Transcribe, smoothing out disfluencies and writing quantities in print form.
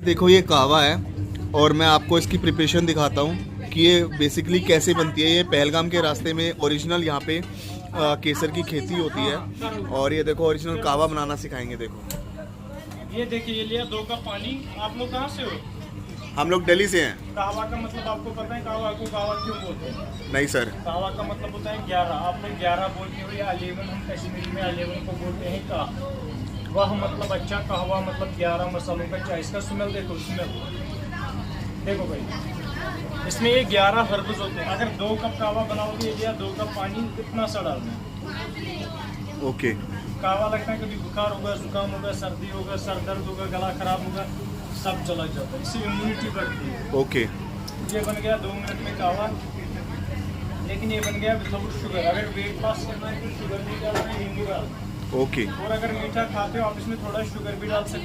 देखो ये कहवा है और मैं आपको इसकी प्रिपरेशन दिखाता हूँ कि ये बेसिकली कैसे बनती है। ये पहलगाम के रास्ते में ओरिजिनल यहाँ पे केसर की खेती होती है और ये देखो ओरिजिनल कहवा बनाना सिखाएंगे। देखो ये देखिए, ये लिया 2 कप पानी। आप लोग कहाँ से हो? हम लोग दिल्ली से हैं। कहवा का मतलब आपको पता है? कहवा को कहवा क्यों बोलते हैं? नहीं सर। कहवा का मतलब होता है 11। आप लोग 11 बोलते हो या 11। हम कश्मीरी में 11 को बोलते हैं का। वह मतलब अच्छा, कहवा मतलब 11 मसालों का चाय। इसका स्मेल देखो, स्मेल देखो भाई, इसमें ये 11 हर्ब्स होते हैं। अगर 2 कप कहवा बनाओगे या 2 कप पानी, इतना सा डालना है। ओके। कहवा लगता है कभी बुखार होगा, जुकाम होगा, सर्दी होगा, सर दर्द होगा, गला खराब होगा, सब चला जाता है। इससे इम्यूनिटी बढ़ती है। ओके। ये बन गया 2 मिनट में कहवा। लेकिन ये बन गया विदाउट शुगर। अगर वेट लॉस करना है तो शुगर नहीं डालना है, नींबू डालना है। ओके। और अगर मीठा खाते हो आप, इसमें थोड़ा शुगर भी डाल सकते हो।